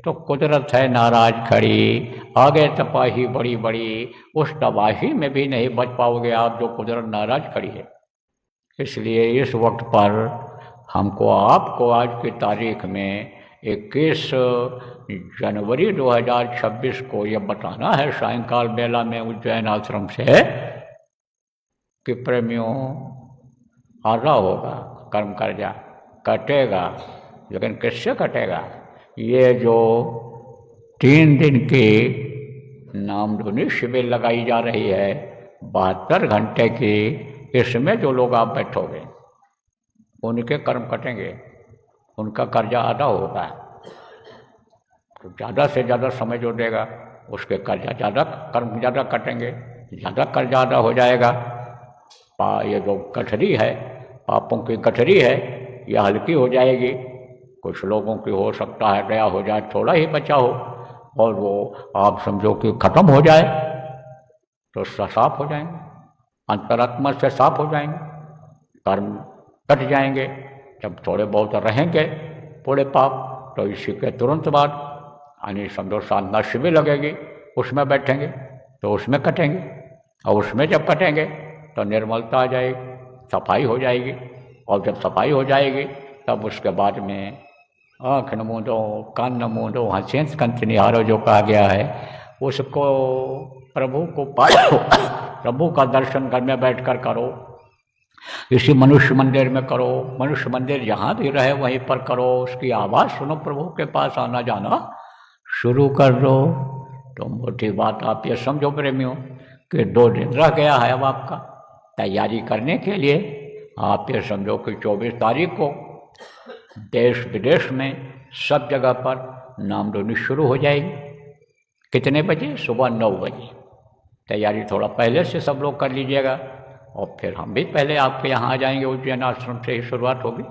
तो कुदरत है नाराज खड़ी, आगे तबाही बड़ी बड़ी, उस तबाही में भी नहीं बच पाओगे आप जो कुदरत नाराज खड़ी है। इसलिए इस वक्त पर हमको आपको आज की तारीख में 21 जनवरी 2026 को यह बताना है सायंकाल बेला में उज्जैन आश्रम से कि प्रेमियों आधा होगा, कर्म कर्जा कटेगा, लेकिन किससे कटेगा? ये जो 3 दिन की नामधुनी शिविर लगाई जा रही है 72 घंटे की, इसमें जो लोग आप बैठोगे उनके कर्म कटेंगे, उनका कर्जा आधा होगा। तो ज़्यादा से ज़्यादा समय जो देगा उसके कर्जा ज़्यादा, कर्म ज़्यादा कटेंगे, ज़्यादा कर्जा आधा हो जाएगा। ये जो गठरी है, पापों की गठरी है, यह हल्की हो जाएगी। कुछ लोगों की हो सकता है गया हो जाए, थोड़ा ही बचा हो, और वो आप समझो कि खत्म हो जाए तो साफ हो जाएंगे, अंतरात्मा से साफ हो जाएंगे, कर्म कट जाएंगे। जब थोड़े बहुत रहेंगे पूरे पाप, तो इसी के तुरंत बाद यानी समझो साधना शिविर लगेगी, उसमें बैठेंगे तो उसमें कटेंगे, और उसमें जब कटेंगे तो निर्मलता आ जाएगी, सफाई हो जाएगी। और जब सफाई हो जाएगी तब उसके बाद में आँख न मूंदो, कान न मूंदो, हंसेंस कंठ निहारो जो कहा गया है, उसको प्रभु को पाओ, प्रभु का दर्शन घर में बैठ कर करो, इसी मनुष्य मंदिर में करो, मनुष्य मंदिर जहाँ भी रहे वहीं पर करो, उसकी आवाज़ सुनो, प्रभु के पास आना जाना शुरू कर दो। तो मोटी बात आप ये समझो प्रेमियों कि 2 दिन रह गया है अब आपका तैयारी करने के लिए। आप ये समझो कि 24 तारीख को देश विदेश में सब जगह पर नामधुनी शुरू हो जाएगी। कितने बजे? सुबह 9 बजे। तैयारी थोड़ा पहले से सब लोग कर लीजिएगा, और फिर हम भी पहले आपके यहाँ आ जाएंगे। उज्जैन आश्रम से ही शुरुआत होगी,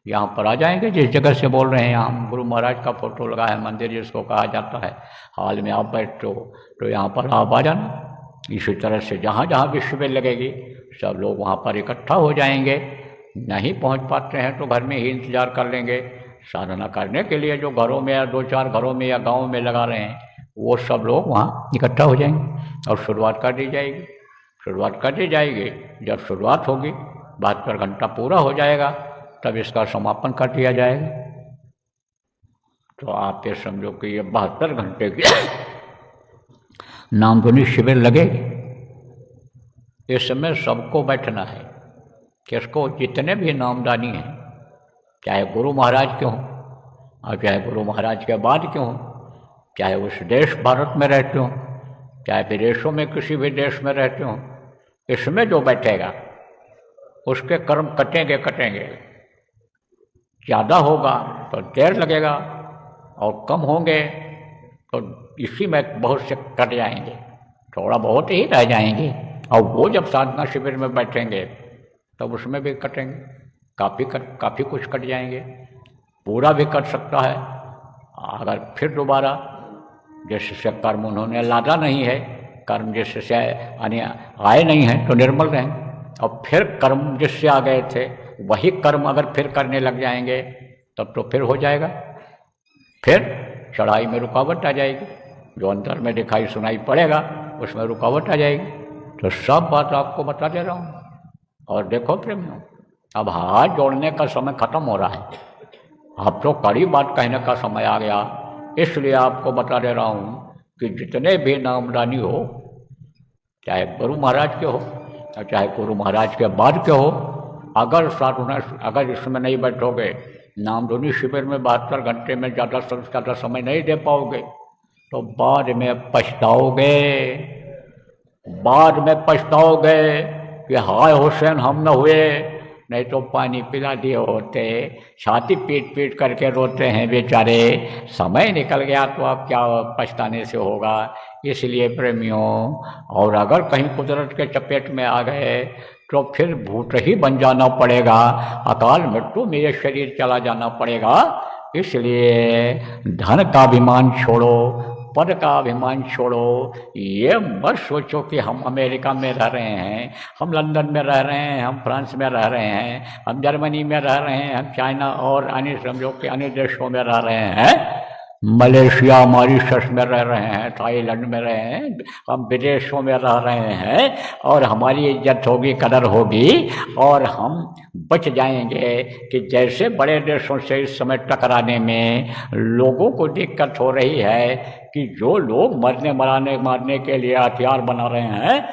यहाँ पर आ जाएंगे। जिस जगह से बोल रहे हैं, यहाँ गुरु महाराज का फोटो लगा है, मंदिर जिसको कहा जाता है, हाल में आप बैठो तो यहाँ पर आप आ जाना। इसी तरह से जहाँ जहाँ भी शिविर लगेगी सब लोग वहाँ पर इकट्ठा हो जाएंगे। नहीं पहुँच पाते हैं तो घर में ही इंतज़ार कर लेंगे। साधना करने के लिए जो घरों में या 2-4 घरों में या गाँव में लगा रहे हैं, वो सब लोग वहाँ इकट्ठा हो जाएंगे और शुरुआत कर दी जाएगी। शुरुआत कर दी जाएगी, जब शुरुआत होगी 72 घंटा पूरा हो जाएगा तब इसका समापन कर दिया जाएगा। तो आप ये समझो कि ये 72 घंटे की नामधुनी शिविर लगेगी। इस समय सबको बैठना है, किसको? जितने भी नामदानी हैं, चाहे गुरु महाराज के हों और चाहे गुरु महाराज के बाद के हों, चाहे उस देश भारत में रहते हों, चाहे विदेशों में किसी भी देश में रहते हों, इसमें जो बैठेगा उसके कर्म कटेंगे कटेंगे। ज़्यादा होगा तो देर लगेगा, और कम होंगे तो इसी में बहुत से कट जाएंगे, थोड़ा बहुत ही रह जाएंगे। और वो जब साधना शिविर में बैठेंगे तब उसमें भी कटेंगे, काफ़ी कुछ कट जाएंगे, पूरा भी कट सकता है। अगर फिर दोबारा जिससे कर्म उन्होंने लादा नहीं है, कर्म जिससे आए नहीं हैं तो निर्मल रहें, और फिर कर्म जिससे आ गए थे वही कर्म अगर फिर करने लग जाएंगे तब तो फिर हो जाएगा, फिर चढ़ाई में रुकावट आ जाएगी, जो अंदर में दिखाई सुनाई पड़ेगा उसमें रुकावट आ जाएगी। तो सब बात आपको बता दे रहा हूँ। और देखो प्रेमियों, अब हाथ जोड़ने का समय खत्म हो रहा है, अब तो कड़ी बात कहने का समय आ गया। इसलिए आपको बता दे रहा हूँ कि जितने भी नामदानी हो, चाहे गुरु महाराज के हो और चाहे गुरु महाराज के बाद के हो, अगर इसमें नहीं बैठोगे, नामधुनी शिविर में 72 घंटे में ज़्यादा समय नहीं दे पाओगे तो बाद में पछताओगे, बाद में पछताओगे कि हाय हुसैन हम न हुए, नहीं तो पानी पिला दिए होते। छाती पीट पीट करके रोते हैं बेचारे, समय निकल गया तो अब क्या पछताने से होगा। इसलिए प्रेमियों, और अगर कहीं कुदरत के चपेट में आ गए तो फिर भूत ही बन जाना पड़ेगा, अकाल मृत्यु में ये शरीर चला जाना पड़ेगा। इसलिए धन का अभिमान छोड़ो, पद का अभिमान छोड़ो। ये मत सोचो कि हम अमेरिका में रह रहे हैं, हम लंदन में रह रहे हैं, हम फ्रांस में रह रहे हैं, हम जर्मनी में रह रहे हैं, हम चाइना और अन्य समझो कि अन्य देशों में रह रहे हैं। मलेशिया मॉरिशस में रह रहे हैं, थाईलैंड में रहे हैं, हम विदेशों में रह रहे हैं और हमारी इज्जत होगी, कदर होगी और हम बच जाएंगे कि जैसे बड़े देशों से इस समय टकराने में लोगों को दिक्कत हो रही है कि जो लोग मारने के लिए हथियार बना रहे हैं,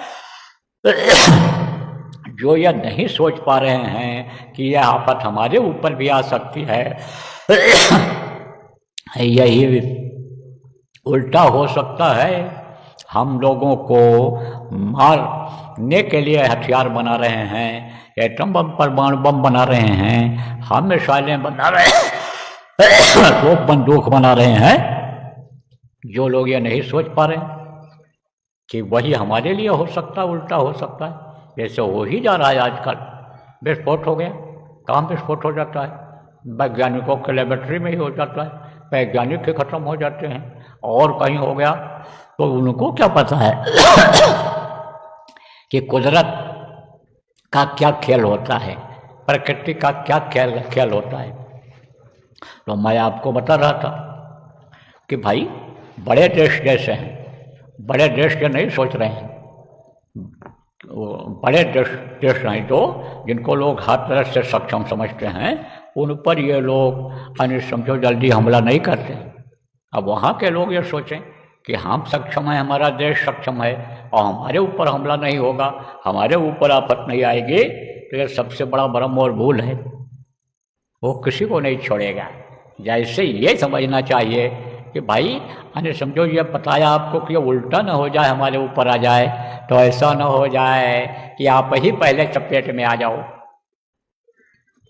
जो यह नहीं सोच पा रहे हैं कि यह आफत हमारे ऊपर भी आ सकती है, यही उल्टा हो सकता है। हम लोगों को मारने के लिए हथियार बना रहे हैं, एटम बम, परमाणु बम बना रहे हैं, हम मिसाइलें बना रहे हैं, तोप बंदूक बना रहे हैं। जो लोग ये नहीं सोच पा रहे कि वही हमारे लिए हो सकता है, उल्टा हो सकता है। जैसे हो ही जा रहा है आजकल, विस्फोट हो गया, कहाँ विस्फोट हो जाता है? वैज्ञानिकों के लेबोरेटरी में ही हो जाता है, वैज्ञानिक के खत्म हो जाते हैं, और कहीं हो गया तो उनको क्या पता है कि कुदरत का क्या खेल होता है, प्रकृति का क्या खेल होता है। तो मैं आपको बता रहा था कि भाई बड़े देश जैसे हैं, बड़े देश के नहीं सोच रहे हैं, बड़े देश नहीं तो जिनको लोग हर तरह से सक्षम समझते हैं, उन पर ये लोग समझो जल्दी हमला नहीं करते। अब वहाँ के लोग ये सोचें कि हम सक्षम हैं, हमारा देश सक्षम है और हमारे ऊपर हमला नहीं होगा, हमारे ऊपर आफत नहीं आएगी, तो ये सबसे बड़ा भ्रम और भूल है। वो किसी को नहीं छोड़ेगा। जैसे ये समझना चाहिए कि भाई समझो ये बताया आपको कि ये उल्टा न हो जाए, हमारे ऊपर आ जाए, तो ऐसा न हो जाए कि आप ही पहले चपेट में आ जाओ।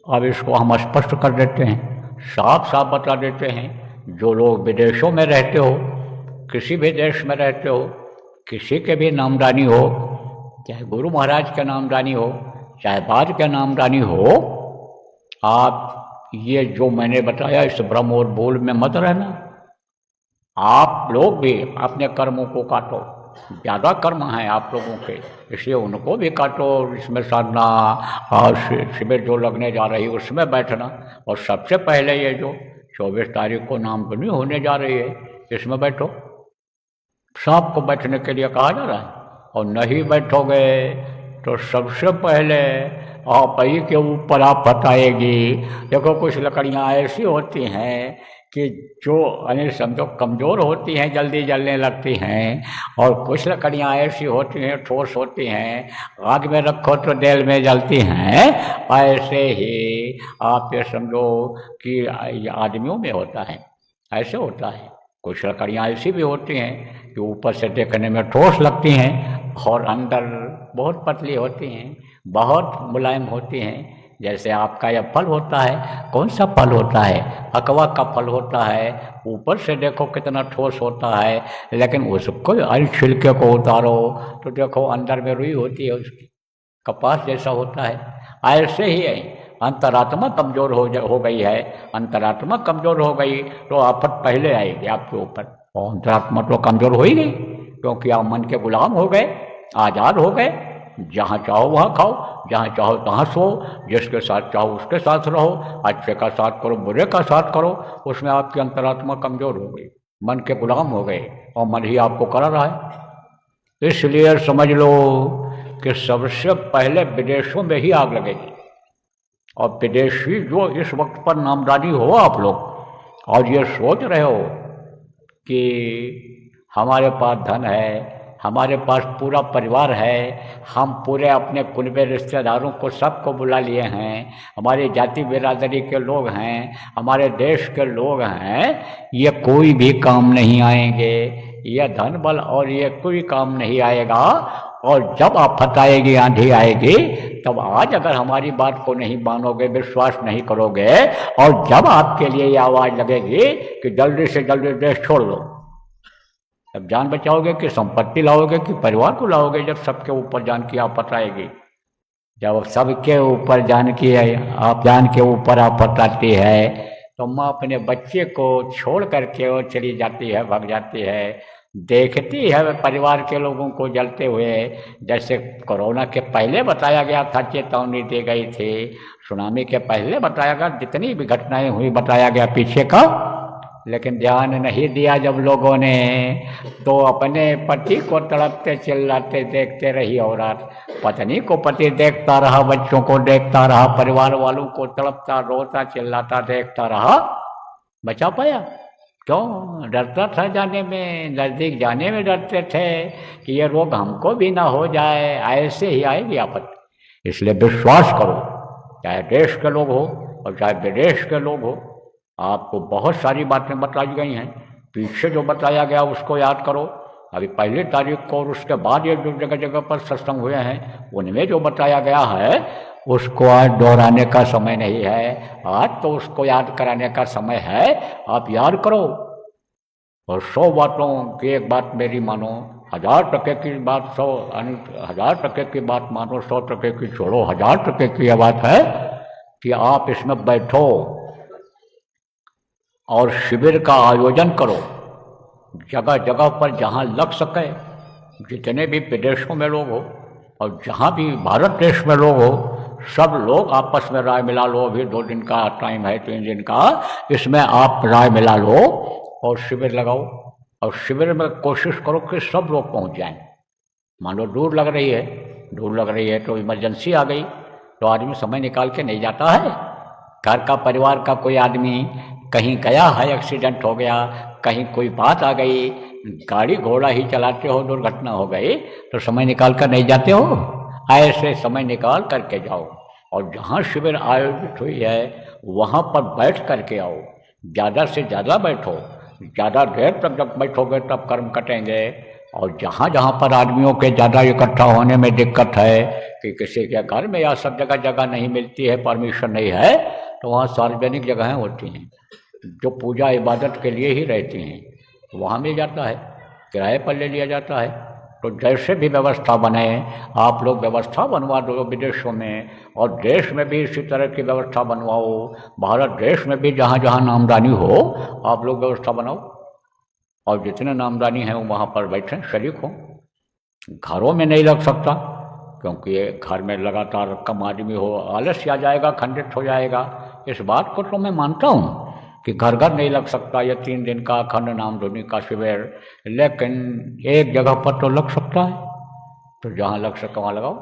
अब इसको हम स्पष्ट कर देते हैं, साफ साफ बता देते हैं। जो लोग विदेशों में रहते हो, किसी भी देश में रहते हो, किसी के भी नामदानी हो, चाहे गुरु महाराज के नामदानी हो, चाहे बाद के नामदानी हो, आप ये जो मैंने बताया इस भ्रम और भूल में मत रहना। आप लोग भी अपने कर्मों को काटो, ज़्यादा कर्म हैं आप लोगों के, इसलिए उनको भी काटो, इसमें साधना और शिविर जो लगने जा रही है उसमें बैठना, और सबसे पहले ये जो 24 तारीख को नामधुनी होने जा रही है इसमें बैठो। सबको बैठने के लिए कहा जा रहा है, और नहीं बैठोगे तो सबसे पहले आप ही के ऊपर आप बताएगी। देखो कुछ लकड़ियाँ ऐसी होती हैं कि जो समझो कमज़ोर होती हैं, जल्दी जलने लगती हैं, और कुछ लकड़ियाँ ऐसी होती हैं ठोस होती हैं, आग में रखो तो देर में जलती हैं। ऐसे ही आप ये समझो कि आदमियों में होता है, ऐसे होता है। कुछ लकड़ियाँ ऐसी भी होती हैं कि ऊपर से देखने में ठोस लगती हैं और अंदर बहुत पतली होती हैं, बहुत मुलायम होती हैं। जैसे आपका यह फल होता है, कौन सा फल होता है? अकवा का फल होता है, ऊपर से देखो कितना ठोस होता है, लेकिन उसको छिलके को उतारो तो देखो अंदर में रुई होती है, उसकी कपास जैसा होता है। ऐसे ही है, अंतरात्मा कमज़ोर हो गई है, अंतरात्मा कमज़ोर हो गई तो आफत पहले आएगी आपके ऊपर। और अंतरात्मा तो कमज़ोर हो ही गई, क्योंकि आप मन के गुलाम हो गए, आज़ाद हो गए। जहाँ चाहो वहाँ खाओ, जहाँ चाहो तहाँ सो, जिसके साथ चाहो उसके साथ रहो, अच्छे का साथ करो, बुरे का साथ करो। उसमें आपकी अंतरात्मा कमज़ोर हो गई, मन के गुलाम हो गए और मन ही आपको करा रहा है। इसलिए समझ लो कि सबसे पहले विदेशों में ही आग लगेगी। और विदेशी जो इस वक्त पर नामदानी हो आप लोग और ये सोच रहे हो कि हमारे पास धन है, हमारे पास पूरा परिवार है, हम पूरे अपने कुनबे रिश्तेदारों को सबको बुला लिए हैं, हमारी जाति बिरादरी के लोग हैं, हमारे देश के लोग हैं, ये कोई भी काम नहीं आएंगे, ये धन बल और ये कोई काम नहीं आएगा। और जब आफत आएगी, आंधी आएगी, तब आज अगर हमारी बात को नहीं मानोगे, विश्वास नहीं करोगे, और जब आपके लिए ये आवाज़ लगेगी कि जल्दी से जल्दी देश छोड़ लो, तब जान बचाओगे कि संपत्ति लाओगे कि परिवार को लाओगे? जब सबके ऊपर जान की आफत आएगी, जब सबके ऊपर जान के ऊपर आफत आती है, तो माँ अपने बच्चे को छोड़ करके वो चली जाती है, भाग जाती है, देखती है परिवार के लोगों को जलते हुए। जैसे कोरोना के पहले बताया गया था, चेतावनी दी गई थी, सुनामी के पहले बताया गया, जितनी भी घटनाएं हुई बताया गया पीछे का, लेकिन ध्यान नहीं दिया जब लोगों ने, तो अपने पति को तड़पते चिल्लाते देखते रही औरत। पत्नी को पति देखता रहा, बच्चों को देखता रहा, परिवार वालों को तड़पता रोता चिल्लाता देखता रहा, बचा पाया? क्यों? डरता था जाने में, नज़दीक जाने में डरते थे कि ये रोग हमको भी ना हो जाए, ऐसे ही आएगी आपत्ति। इसलिए विश्वास करो, चाहे देश के लोग हो और चाहे विदेश के लोग हो। आपको बहुत सारी बातें बताई गई हैं, पीछे जो बताया गया उसको याद करो। अभी पहली तारीख को और उसके बाद ये जो जगह जगह पर सत्संग हुए हैं उनमें जो बताया गया है उसको आज दोहराने का समय नहीं है, आज तो उसको याद कराने का समय है। आप याद करो और 100 बातों की एक बात मेरी मानो, 1000% की बात 1000% की बात मानो, 100% की छोड़ो। 1000% की यह बात है कि आप इसमें बैठो और शिविर का आयोजन करो जगह जगह पर, जहाँ लग सके। जितने भी विदेशों में लोग हो और जहाँ भी भारत देश में लोग हो, सब लोग आपस में राय मिला लो। अभी 2 दिन का टाइम है, 3 दिन का, इसमें आप राय मिला लो और शिविर लगाओ। और शिविर में कोशिश करो कि सब लोग पहुँच जाएं। मान लो दूर लग रही है तो इमरजेंसी आ गई तो आदमी समय निकाल के नहीं जाता है। घर का परिवार का कोई आदमी कहीं गया है, एक्सीडेंट हो गया, कहीं कोई बात आ गई, गाड़ी घोड़ा ही चलाते हो, दुर्घटना हो गई, तो समय निकाल कर नहीं जाते हो? ऐसे समय निकाल करके जाओ और जहाँ शिविर आयोजित हुई है वहाँ पर बैठ करके आओ। ज़्यादा से ज़्यादा बैठो, ज़्यादा देर तक जब बैठोगे तब कर्म कटेंगे। और जहाँ जहाँ पर आदमियों के ज़्यादा इकट्ठा होने में दिक्कत है कि किसी के घर में या सब जगह जगह नहीं मिलती है, परमिशन नहीं है, तो वहाँ सार्वजनिक जगहें होती हैं जो पूजा इबादत के लिए ही रहती हैं, वहाँ मिल जाता है, किराए पर ले लिया जाता है। तो जैसे भी व्यवस्था बने, आप लोग व्यवस्था बनवा दो विदेशों में, और देश में भी इसी तरह की व्यवस्था बनवाओ। भारत देश में भी जहाँ जहाँ नामदानी हो आप लोग व्यवस्था बनाओ और जितने नामदानी हैं वहाँ पर बैठें, शरीक हों। घरों में नहीं लग सकता क्योंकि ये घर में लगातार कम आदमी हो, आलस्य आ जाएगा, खंडित हो जाएगा। इस बात को तो मैं मानता हूँ कि घर घर नहीं लग सकता ये 3 दिन का अखंड नामधुनी का शिविर, लेकिन एक जगह पर तो लग सकता है। तो जहाँ लग सके वहाँ लगाओ।